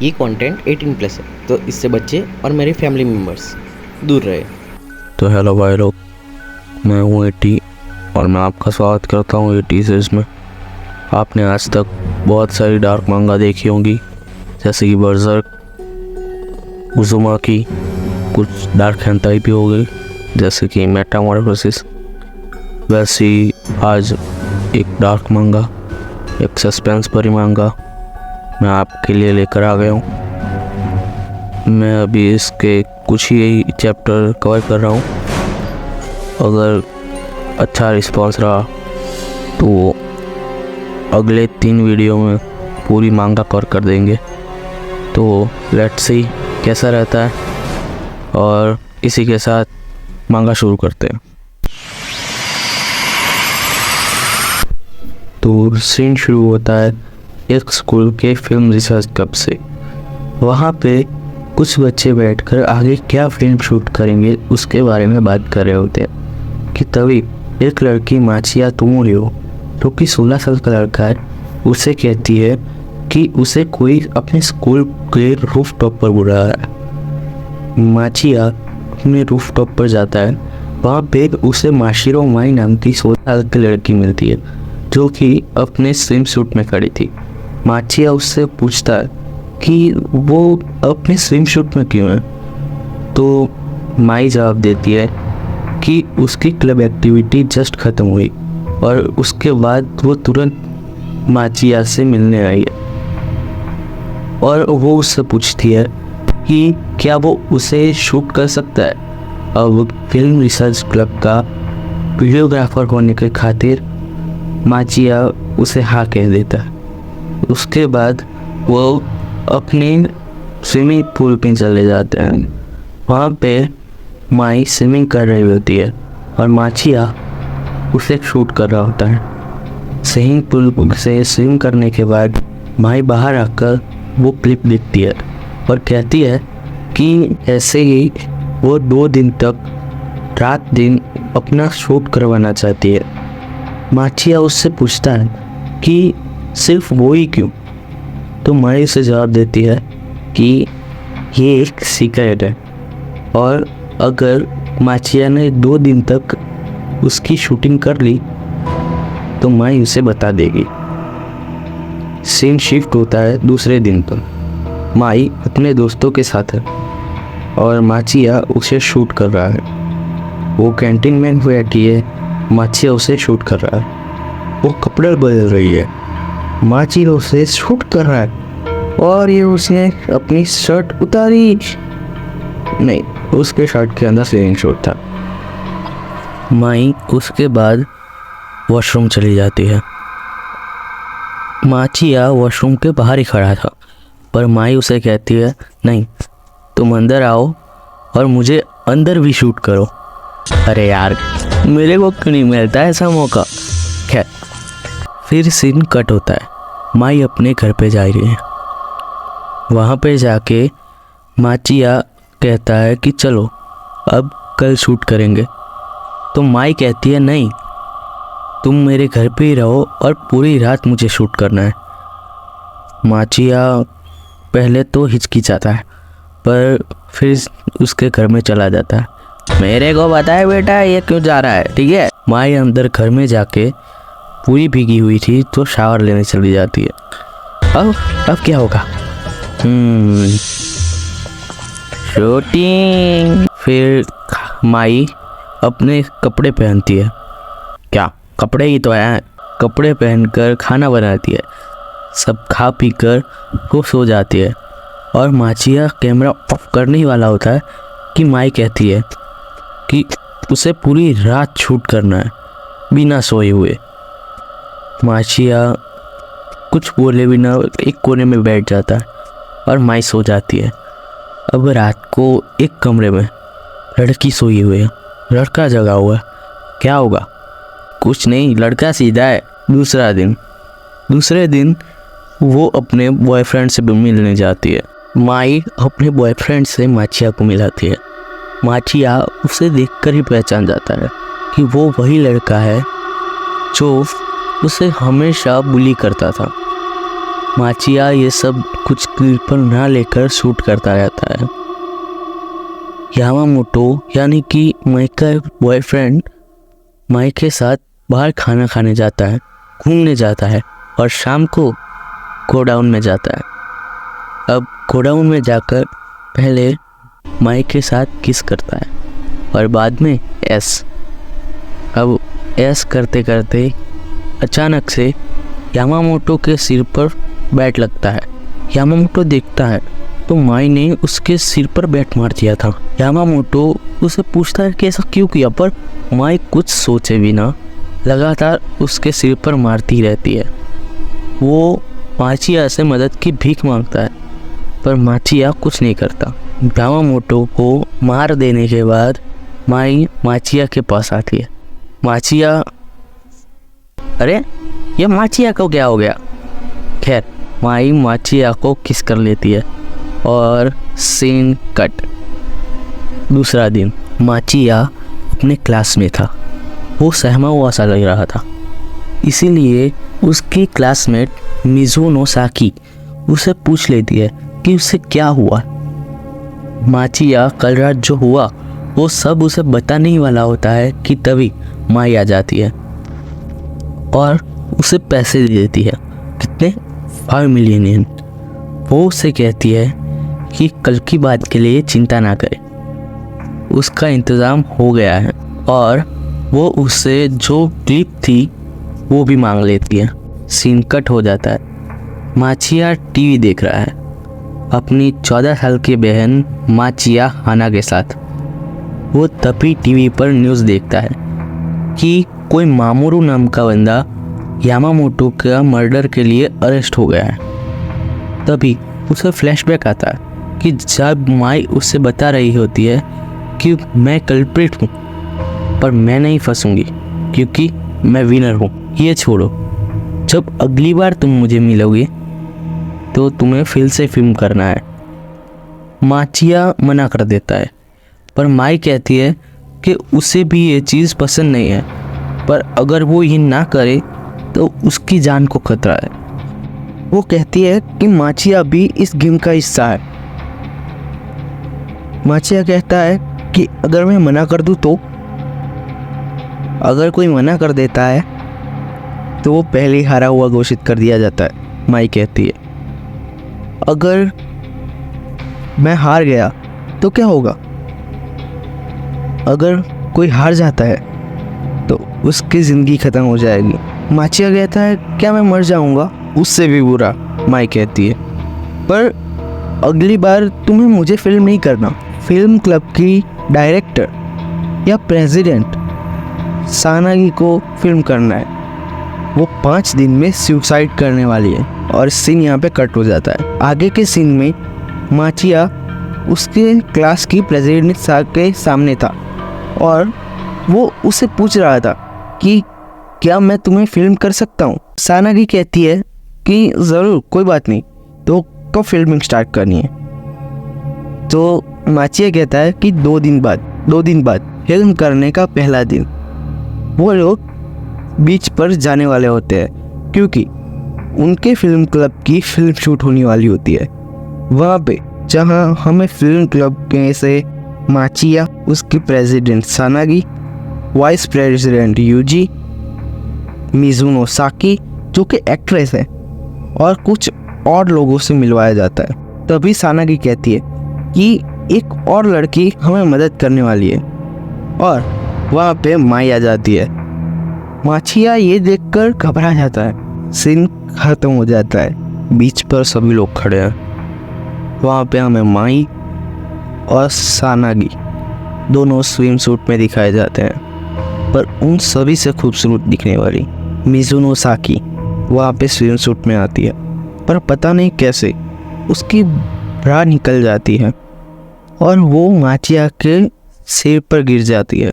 ये content 18 plus है, तो इससे बच्चे और मेरे फैमिली मेम्बर्स दूर रहे। तो हेलो भाई लोग, मैं हूँ एटी और मैं आपका स्वागत करता हूँ एटी सीरीज़ में। आपने आज तक बहुत सारी डार्क मांगा देखी होंगी, जैसे कि बर्ज़र्क, उज़ुमाकी, कुछ डार्क हेंटाई भी हो गई जैसे कि मेटामॉर्फोसिस। वैसे ही आज एक डार्क मांगा, एक सस्पेंस भरी मांगा मैं आपके लिए लेकर आ गया हूँ। मैं अभी इसके कुछ ही चैप्टर कवर कर रहा हूँ। अगर अच्छा रिस्पांस रहा तो अगले 3 वीडियो में पूरी मांगा कवर कर देंगे। तो लेट्स सी कैसा रहता है, और इसी के साथ मांगा शुरू करते हैं। तो सीन शुरू होता है एक स्कूल के फिल्म रिसर्च क्लब से। वहाँ पे कुछ बच्चे बैठकर आगे क्या फिल्म शूट करेंगे उसके बारे में बात कर रहे होते हैं कि तभी एक लड़की माचिया तुमोरियो, जो कि 16 साल का लड़का है, उसे कहती है कि उसे कोई अपने स्कूल के रूफ टॉप पर बुला रहा है। माचिया अपने रूफ टॉप पर जाता है। वहाँ पे उसे माशिरो माई नाम की 16 साल की लड़की मिलती है, जो कि अपने स्विम सूट में खड़ी थी। माचिया उससे पूछता है कि वो अपने स्विम सूट में क्यों है, तो माई जवाब देती है कि उसकी क्लब एक्टिविटी जस्ट ख़त्म हुई और उसके बाद वो तुरंत माचिया से मिलने आई है। और वो उससे पूछती है कि क्या वो उसे शूट कर सकता है। अब फिल्म रिसर्च क्लब का वीडियोग्राफर होने के खातिर माचिया उसे हाँ कह देता है। उसके बाद वो अपने स्विमिंग पूल पे चले जाते हैं। वहाँ पे माई स्विमिंग कर रही होती है और माचिया उसे शूट कर रहा होता है। स्विमिंग पूल से स्विम करने के बाद माई बाहर आकर वो क्लिप देखती है और कहती है कि ऐसे ही वो 2 दिन तक रात दिन अपना शूट करवाना चाहती है। माचिया उससे पूछता है कि सिर्फ वो ही क्यों, तो माई उसे जवाब देती है कि ये एक सीक्रेट है और अगर माचिया ने 2 दिन तक उसकी शूटिंग कर ली तो माई उसे बता देगी। सीन शिफ्ट होता है दूसरे दिन पर। माई अपने दोस्तों के साथ है और माचिया उसे शूट कर रहा है। वो कैंटीन में बैठी है, माचिया उसे शूट कर रहा है। वो कपड़े बदल रही है, माचिया उसे शूट कर रहा है और ये उसने अपनी शर्ट उतारी नहीं, उसके शर्ट के अंदर स्विमिंग सूट था। माई उसके बाद वॉशरूम चली जाती है। माचिया वॉशरूम के बाहर ही खड़ा था, पर माई उसे कहती है नहीं, तुम अंदर आओ और मुझे अंदर भी शूट करो। अरे यार, मेरे को क्यों नहीं मिलता ऐसा मौका। खैर, फिर सीन कट होता है। माई अपने घर पे जा रही है। वहाँ पे जाके माचिया कहता है कि चलो अब कल शूट करेंगे, तो माई कहती है नहीं, तुम मेरे घर पे ही रहो और पूरी रात मुझे शूट करना है। माचिया पहले तो हिचकिचाता है, पर फिर उसके घर में चला जाता है। मेरे को बताए बेटा ये क्यों जा रहा है, ठीक है। माई अंदर घर में जाके पूरी भीगी हुई थी तो शावर लेने चली जाती है। अब क्या होगा, शूटिंग। फिर माई अपने कपड़े पहनती है, क्या कपड़े ही तो हैं, कपड़े पहनकर खाना बनाती है। सब खा पी कर वो सो जाती है और माचिया कैमरा ऑफ करने ही वाला होता है कि माई कहती है कि उसे पूरी रात शूट करना है बिना सोए हुए। माचिया कुछ बोले बिना एक कोने में बैठ जाता है और माई सो जाती है। अब रात को एक कमरे में लड़की सोई हुई है, लड़का जगा हुआ है। क्या होगा, कुछ नहीं, लड़का सीधा है। दूसरे दिन वो अपने बॉयफ्रेंड से मिलने जाती है। माई अपने बॉयफ्रेंड से माचिया को मिलाती है। माचिया उसे देखकर ही पहचान जाता है कि वो वही लड़का है जो उसे हमेशा बुली करता था। माचिया ये सब कुछ क्लिप ना लेकर शूट करता रहता है। यामामोटो यानी कि माइक का बॉयफ्रेंड माइक के साथ बाहर खाना खाने जाता है, घूमने जाता है और शाम को गोडाउन में जाता है। अब गोडाउन में जाकर पहले माइक के साथ किस करता है और बाद में एस। अब एस करते करते अचानक से यामामोटो के सिर पर बैट लगता है। यामामोटो देखता है तो माई ने उसके सिर पर बैट मार दिया था। यामामोटो उसे पूछता है कि ऐसा क्यों किया, पर माई कुछ सोचे बिना लगातार उसके सिर पर मारती रहती है। वो माचिया से मदद की भीख मांगता है पर माचिया कुछ नहीं करता। यामामोटो को मार देने के बाद माई माचिया के पास आती है। माचिया, अरे ये माचिया को क्या हो गया? खैर माई माचिया को किस कर लेती है और सीन कट। दूसरा दिन माचिया अपने क्लास में था। वो सहमा हुआ सा लग रहा था, इसीलिए उसकी क्लासमेट मिजुनो साकी उसे पूछ लेती है कि उसे क्या हुआ। माचिया कल रात जो हुआ वो सब उसे बताने ही वाला होता है कि तभी माई आ जाती है और उसे पैसे दे देती है। कितने? 5 मिलियन येन। वो उसे कहती है कि कल की बात के लिए चिंता ना करे, उसका इंतज़ाम हो गया है। और वो उससे जो क्लिप थी वो भी मांग लेती है। सीन कट हो जाता है। माचिया टीवी देख रहा है अपनी 14 साल की बहन माचिया हाना के साथ। वो तभी टीवी पर न्यूज़ देखता है कि कोई मामोरू नाम का बंदा यामामोटो का मर्डर के लिए अरेस्ट हो गया है। तभी उसे फ्लैशबैक आता है कि जब माई उससे बता रही होती है कि मैं कल्प्रिट हूँ पर मैं नहीं फंसूंगी क्योंकि मैं विनर हूँ। ये छोड़ो, जब अगली बार तुम मुझे मिलोगे तो तुम्हें फिर से फिल्म करना है। माचिया मना कर देता है पर माई कहती है कि उसे भी ये चीज़ पसंद नहीं है, पर अगर वो ये ना करे तो उसकी जान को खतरा है। वो कहती है कि माचिया भी इस गेम का हिस्सा है। माचिया कहता है कि अगर मैं मना कर दूं तो? अगर कोई मना कर देता है तो वो पहले ही हारा हुआ घोषित कर दिया जाता है। माई कहती है अगर मैं हार गया तो क्या होगा? अगर कोई हार जाता है तो उसकी ज़िंदगी ख़त्म हो जाएगी। माचिया कहता है क्या मैं मर जाऊंगा? उससे भी बुरा, माई कहती है, पर अगली बार तुम्हें मुझे फिल्म नहीं करना, फिल्म क्लब की डायरेक्टर या प्रेसिडेंट सानागी को फिल्म करना है। वो 5 दिन में सुसाइड करने वाली है। और सीन यहाँ पे कट हो जाता है। आगे के सीन में माचिया उसके क्लास की प्रेसिडेंट के सामने था और वो उसे पूछ रहा था कि क्या मैं तुम्हें फिल्म कर सकता हूँ? सानागी कहती है कि ज़रूर, कोई बात नहीं, तो कब फिल्मिंग स्टार्ट करनी है? तो माचिया कहता है कि 2 दिन बाद फिल्म करने का पहला दिन। वो लोग बीच पर जाने वाले होते हैं क्योंकि उनके फिल्म क्लब की फिल्म शूट होने वाली होती है। वहाँ पे जहाँ हमें फिल्म क्लब के से माचिया, उसकी प्रेसिडेंट सानागी, वाइस प्रेसिडेंट यूजी, मिजुनो साकी जो कि एक्ट्रेस है, और कुछ और लोगों से मिलवाया जाता है। तभी सानागी कहती है कि एक और लड़की हमें मदद करने वाली है और वहाँ पे माई आ जाती है। माचिया ये देखकर घबरा जाता है। सीन खत्म हो जाता है। बीच पर सभी लोग खड़े हैं। वहाँ पे हमें माई और सानागी दोनों स्विम सूट में दिखाए जाते हैं, पर उन सभी से खूबसूरत दिखने वाली मिजुनो साकी वहाँ पे स्विम सूट में आती है, पर पता नहीं कैसे उसकी ब्रा निकल जाती है और वो माचिया के सिर पर गिर जाती है।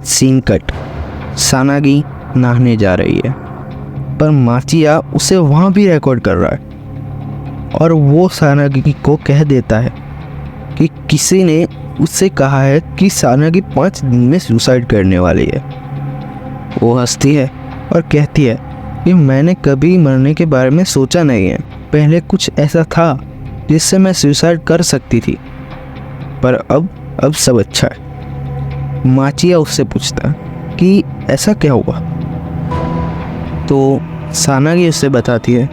Scene cut. सानागी नहाने जा रही है पर माचिया उसे वहाँ भी रिकॉर्ड कर रहा है और वो सानागी को कह देता है कि किसी ने उससे कहा है कि सानागी 5 दिन में सुसाइड करने वाली है। वो हंसती है और कहती है कि मैंने कभी मरने के बारे में सोचा नहीं है। पहले कुछ ऐसा था जिससे मैं सुसाइड कर सकती थी, पर अब सब अच्छा है। माचिया उससे पूछता कि ऐसा क्या हुआ, तो सानागी उससे बताती है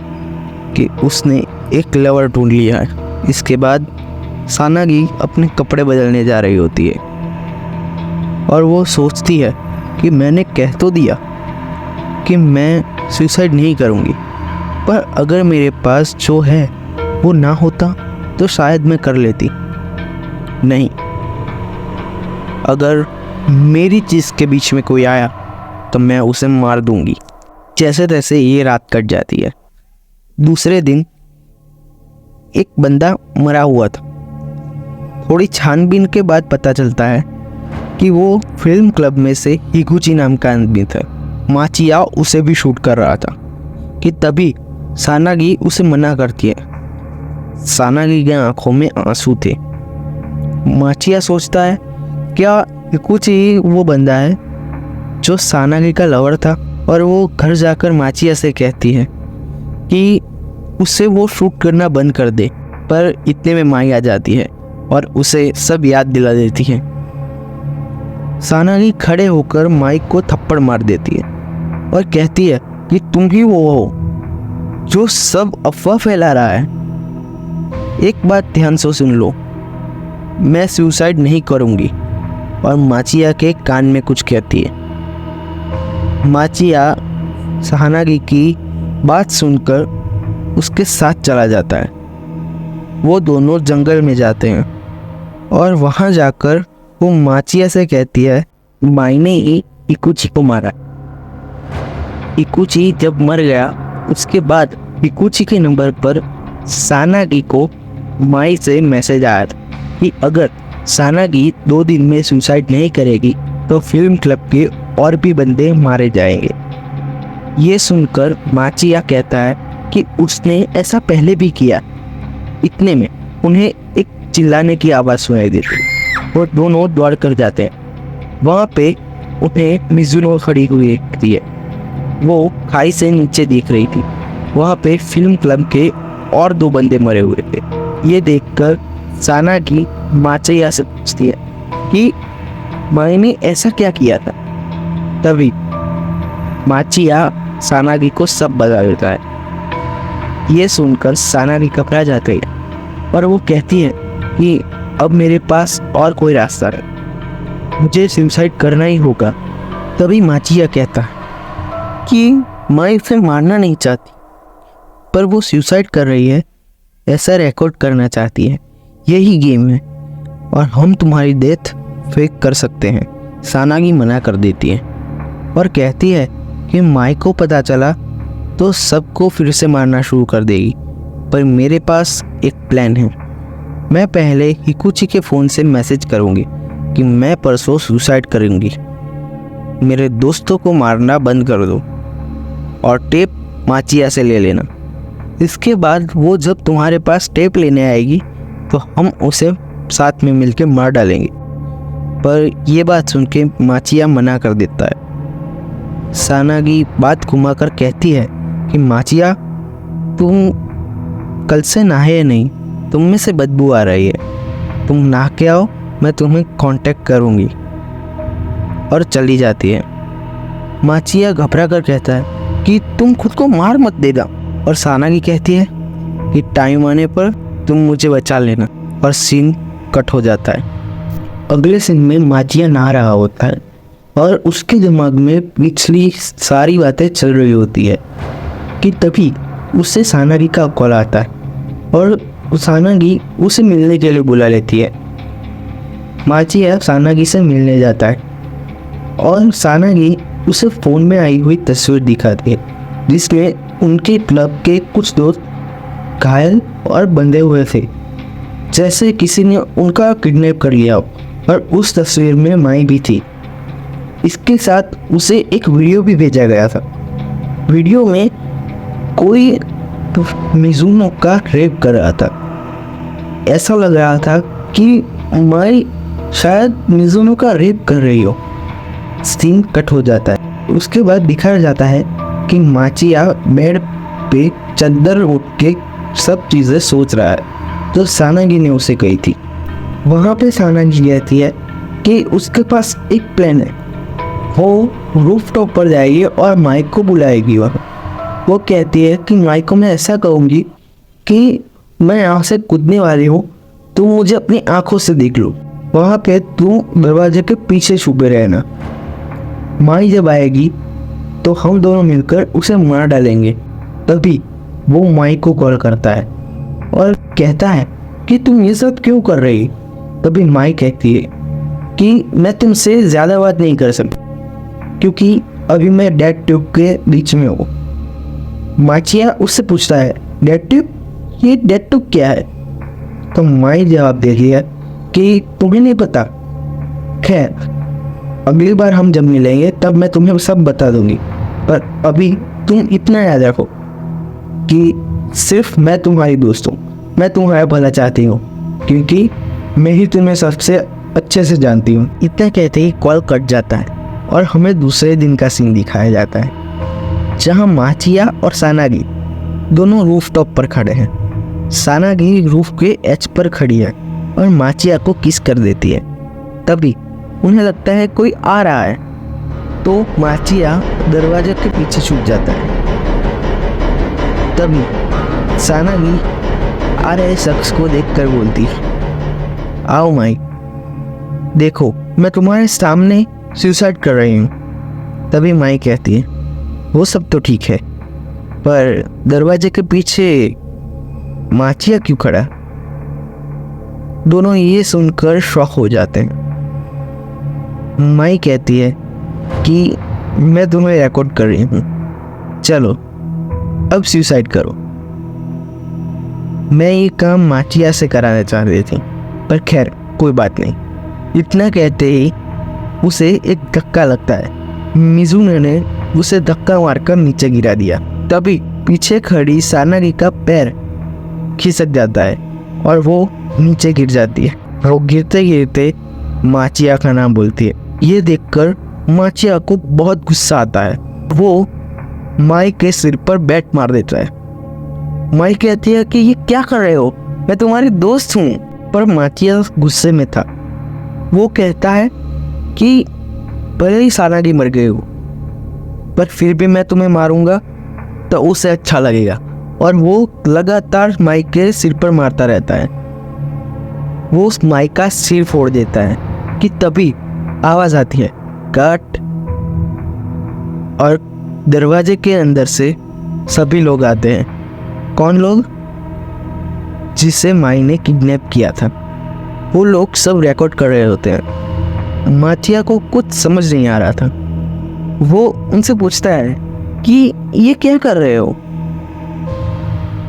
कि उसने एक लवर ढूंढ लिया है। इसके बाद सानागी अपने कपड़े बदलने जा रही होती है और वो सोचती है कि मैंने कह तो दिया कि मैं सुसाइड नहीं करूँगी, पर अगर मेरे पास जो है वो ना होता तो शायद मैं कर लेती। नहीं, अगर मेरी चीज़ के बीच में कोई आया तो मैं उसे मार दूंगी। जैसे तैसे ये रात कट जाती है। दूसरे दिन एक बंदा मरा हुआ था। थोड़ी छानबीन के बाद पता चलता है कि वो फिल्म क्लब में से हिगुची नाम का आदमी था। माचिया उसे भी शूट कर रहा था कि तभी सानागी उसे मना करती है। सानागी की आंखों में आंसू थे। माचिया सोचता है क्या हिगुची वो बंदा है जो सानागी का लवर था, और वो घर जाकर माचिया से कहती है कि उससे वो शूट करना बंद कर दे। पर इतने में माई आ जाती है और उसे सब याद दिला देती है। सानागी खड़े होकर माइक को थप्पड़ मार देती है और कहती है कि तुम ही वो हो जो सब अफवाह फैला रहा है। एक बात ध्यान से सुन लो, मैं सुसाइड नहीं करूंगी। और माचिया के कान में कुछ कहती है। माचिया सानागी की बात सुनकर उसके साथ चला जाता है। वो दोनों जंगल में जाते हैं और वहाँ जाकर वो माचिया से कहती है मायने ही हिगुची को मारा। हिगुची जब मर गया उसके बाद हिगुची के नंबर पर सानागी को माई से मैसेज आया था कि अगर सानागी 2 दिन में सुसाइड नहीं करेगी तो फिल्म क्लब के और भी बंदे मारे जाएंगे। ये सुनकर माचिया कहता है कि उसने ऐसा पहले भी किया। इतने में उन्हें एक चिल्लाने की आवाज़ सुनाई देती और दोनों दौड़ कर जाते हैं। वहाँ पे उन्हें मिजुनो खड़ी हुई दिखती है। वो खाई से नीचे देख रही थी। वहाँ पे फिल्म क्लब के और 2 बंदे मरे हुए थे। ये देखकर सानागी माचिया से पूछती है कि मैंने ऐसा क्या किया था। तभी माचिया सानागी को सब बता देता है। ये सुनकर सानागी घबरा जाती है और वो कहती है कि अब मेरे पास और कोई रास्ता नहीं, मुझे सुसाइड करना ही होगा। तभी माचिया कहता है कि मैं इसे मारना नहीं चाहती, पर वो सुसाइड कर रही है, ऐसा रिकॉर्ड करना चाहती है। यही गेम है और हम तुम्हारी डेथ फेक कर सकते हैं। सानागी मना कर देती है और कहती है कि माई को पता चला तो सबको फिर से मारना शुरू कर देगी, पर मेरे पास एक प्लान है। मैं पहले हिगुची के फ़ोन से मैसेज करूँगी कि मैं परसों सुसाइड करूँगी, मेरे दोस्तों को मारना बंद कर दो, और टेप माचिया से ले लेना। इसके बाद वो जब तुम्हारे पास टेप लेने आएगी तो हम उसे साथ में मिलकर मार डालेंगे। पर यह बात सुन के माचिया मना कर देता है। सानागी बात घुमाकर कहती है कि माचिया तुम कल से नहाए नहीं, तुम में से बदबू आ रही है, तुम नहा के आओ, मैं तुम्हें कांटेक्ट करूँगी। और चली जाती है। माचिया घबरा कर कहता है कि तुम खुद को मार मत देना। और सानागी कहती है कि टाइम आने पर तुम मुझे बचा लेना। और सीन कट हो जाता है। अगले सीन में माचिया नहा रहा होता है और उसके दिमाग में पिछली सारी बातें चल रही होती है कि तभी उससे सानागी का कॉल आता है और सानागी उसे मिलने के लिए बुला लेती है। माचिया सानागी से मिलने जाता है और सानागी उसे फ़ोन में आई हुई तस्वीर दिखाती है जिसमें उनके क्लब के कुछ दोस्त घायल और बंधे हुए थे, जैसे किसी ने उनका किडनैप कर लिया। और उस तस्वीर में माई भी थी। इसके साथ उसे एक वीडियो भी भेजा गया था। वीडियो में कोई मिजुनो का रेप कर रहा था। ऐसा लग रहा था कि माई शायद मिजुनो का रेप कर रही हो। सीन कट हो जाता है। उसके बाद दिखाया जाता है कि माचिया बेड पे चद्दर उठ के सब चीज़ें सोच रहा है जो सानागी ने उसे कही थी। वहाँ पे सानागी कहती है कि उसके पास एक प्लान है, वो रूफटॉप पर जाएगी और माइक को बुलाएगी। वो कहती है कि माइक को मैं ऐसा कहूँगी कि मैं यहाँ से कूदने वाली हूँ, तुम मुझे अपनी आंखों से देख लो, वहाँ पे तू दरवाजे के पीछे छुपे रहना। माई जब आएगी तो हम दोनों मिलकर उसे मार डालेंगे। तभी वो माई को कॉल करता है और कहता है कि तुम ये सब क्यों कर रही। तभी माई कहती है कि मैं तुमसे ज़्यादा बात नहीं कर सकती क्योंकि अभी मैं डेड ट्यूब के बीच में हूँ। माचिया उससे पूछता है डेड ट्यूब, ये डेड ट्यूब क्या है? तो माई जवाब दे दिया कि तुम्हें नहीं पता, खैर अगली बार हम जब मिलेंगे तब मैं तुम्हें सब बता दूंगी, पर अभी तुम इतना याद रखो कि सिर्फ मैं तुम्हारी दोस्त हूँ, मैं तुम्हारा भला चाहती हूँ क्योंकि मैं ही तुम्हें सबसे अच्छे से जानती हूँ। इतना कहते ही कॉल कट जाता है और हमें दूसरे दिन का सीन दिखाया जाता है जहाँ माचिया और सानागी दोनों रूफटॉप पर खड़े हैं। सानागी रूफ के एच पर खड़ी है और माचिया को किस कर देती है। तभी उन्हें लगता है कोई आ रहा है, तो माचिया दरवाजे के पीछे छुप जाता है। तभी सानागी आ रहे शख्स को देखकर बोलती है, आओ माई, देखो मैं तुम्हारे सामने सुसाइड कर रही हूँ। तभी माई कहती है वो सब तो ठीक है, पर दरवाजे के पीछे माचिया क्यों खड़ा? दोनों ये सुनकर शॉक हो जाते हैं। माई कहती है कि मैं तुम्हें रिकॉर्ड कर रही हूँ, चलो अब सुसाइड करो। मैं ये काम माचिया से कराना चाह रही थी, पर खैर कोई बात नहीं। इतना कहते ही उसे एक धक्का लगता है। मिजुने ने उसे धक्का मारकर नीचे गिरा दिया। तभी पीछे खड़ी सानागी का पैर खिसक जाता है और वो नीचे गिर जाती है। वो गिरते गिरते माचिया का नाम बोलती है। ये देखकर माचिया को बहुत गुस्सा आता है। वो माई के सिर पर बैट मार देता है। माई कहती है कि ये क्या कर रहे हो, मैं तुम्हारी दोस्त हूँ। पर माचिया गुस्से में था। वो कहता है कि भले ही सानागी मर गई हो, पर फिर भी मैं तुम्हें मारूंगा तो उसे अच्छा लगेगा। और वो लगातार माई के सिर पर मारता रहता है। वो उस माई का सिर फोड़ देता है कि तभी आवाज़ आती है कट, और दरवाजे के अंदर से सभी लोग आते हैं। कौन लोग? जिसे माई ने किडनैप किया था। वो लोग सब रिकॉर्ड कर रहे होते हैं। माचिया को कुछ समझ नहीं आ रहा था। वो उनसे पूछता है कि ये क्या कर रहे हो?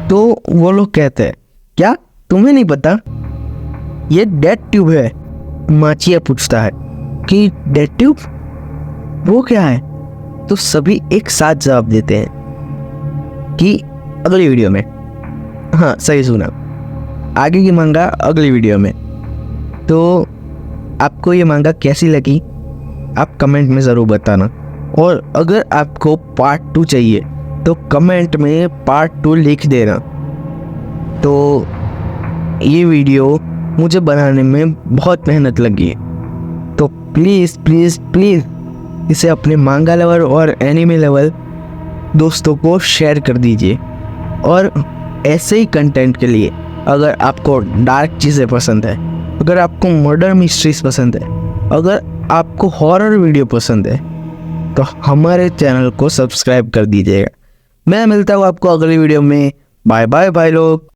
तो वो लोग कहते हैं क्या तुम्हें नहीं पता, ये डेड ट्यूब है। माचिया पूछता है कि डेड ट्यूब वो क्या है? तो सभी एक साथ जवाब देते हैं कि अगली वीडियो में। हाँ सही सुना, आगे की मांगा अगली वीडियो में। तो आपको ये मांगा कैसी लगी आप कमेंट में ज़रूर बताना। और अगर आपको पार्ट 2 चाहिए तो कमेंट में पार्ट 2 लिख देना। तो ये वीडियो मुझे बनाने में बहुत मेहनत लगी है, तो प्लीज़ प्लीज़ प्लीज़ इसे अपने मांगा लेवल और एनिमे लेवल दोस्तों को शेयर कर दीजिए। और ऐसे ही कंटेंट के लिए अगर आपको डार्क चीज़ें पसंद है, अगर आपको मर्डर मिस्ट्रीज पसंद है, अगर आपको हॉरर वीडियो पसंद है, तो हमारे चैनल को सब्सक्राइब कर दीजिएगा। मैं मिलता हूँ आपको अगली वीडियो में। बाय बाय भाई लोग।